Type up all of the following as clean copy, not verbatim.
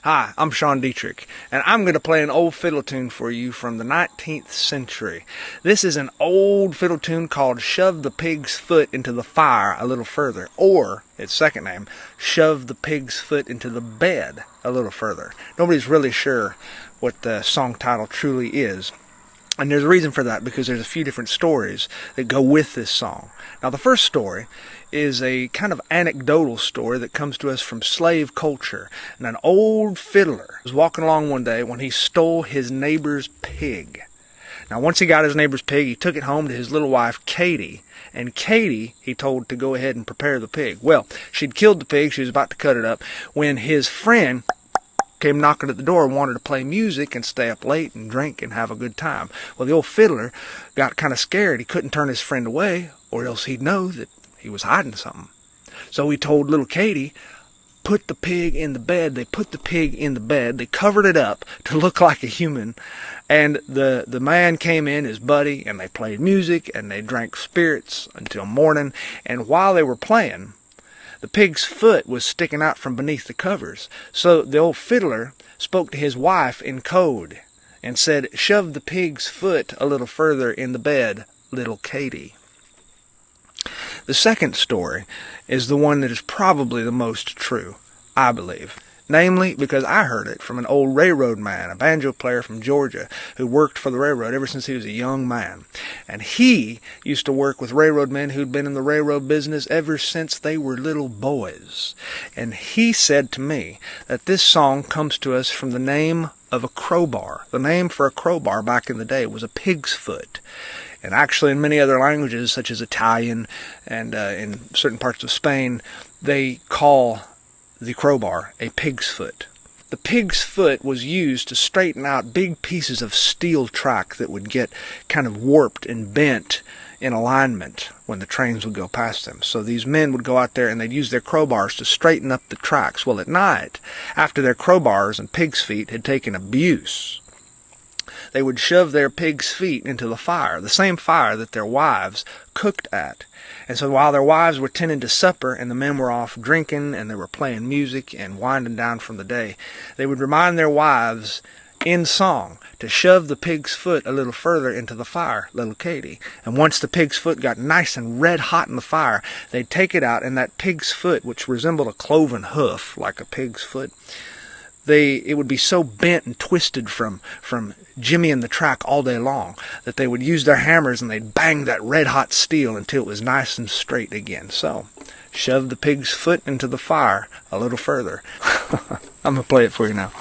Hi, I'm Sean Dietrich, and I'm going to play an old fiddle tune for you from the 19th century. This is an old fiddle tune called Shove the Pig's Foot into the Fire a Little Further, or, its second name, Shove the Pig's Foot into the Bed a Little Further. Nobody's really sure what the song title truly is. And there's a reason for that, because there's a few different stories that go with this song. Now, the first story is a kind of anecdotal story that comes to us from slave culture. And an old fiddler was walking along one day when he stole his neighbor's pig. Now, once he got his neighbor's pig, he took it home to his little wife, Katie. And Katie, he told to go ahead and prepare the pig. Well, she'd killed the pig. She was about to cut it up when his friend came knocking at the door and wanted to play music and stay up late and drink and have a good time. Well, the old fiddler got kind of scared. He couldn't turn his friend away, or else he'd know that he was hiding something. So he told little Katie, put the pig in the bed. They put the pig in the bed. They covered it up to look like a human. And the man came in, his buddy, and they played music and they drank spirits until morning. And while they were playing, the pig's foot was sticking out from beneath the covers. So the old fiddler spoke to his wife in code and said, shove the pig's foot a little further in the bed, little Katie. The second story is the one that is probably the most true, I believe. Namely, because I heard it from an old railroad man, a banjo player from Georgia, who worked for the railroad ever since he was a young man. And he used to work with railroad men who'd been in the railroad business ever since they were little boys. And he said to me that this song comes to us from the name of a crowbar. The name for a crowbar back in the day was a pig's foot. And actually in many other languages, such as Italian and in certain parts of Spain, they call the crowbar a pig's foot. The pig's foot was used to straighten out big pieces of steel track that would get kind of warped and bent in alignment when the trains would go past them. So these men would go out there and they'd use their crowbars to straighten up the tracks. Well, at night, after their crowbars and pig's feet had taken abuse, they would shove their pig's feet into the fire, the same fire that their wives cooked at. And so while their wives were tending to supper and the men were off drinking and they were playing music and winding down from the day, they would remind their wives in song to shove the pig's foot a little further into the fire, little Katie. And once the pig's foot got nice and red hot in the fire, they'd take it out, and that pig's foot, which resembled a cloven hoof like a pig's foot, it would be so bent and twisted from jimmying the track all day long that they would use their hammers and they'd bang that red-hot steel until it was nice and straight again. So, shove the pig's foot into the fire a little further. I'm going to play it for you now.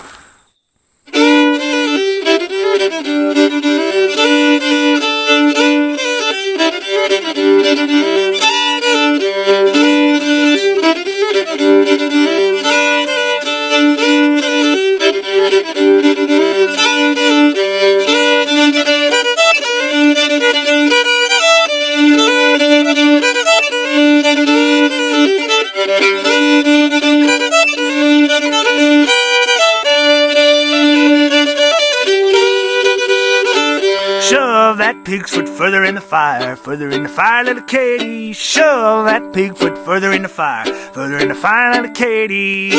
Shove that pig's foot further in the fire, little Katie. Shove that pig foot further in the fire, little Katie.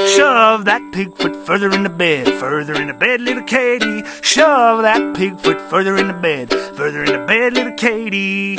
Shove that pig foot further in the bed, little Katie. Shove that pig foot further in the bed, little Katie.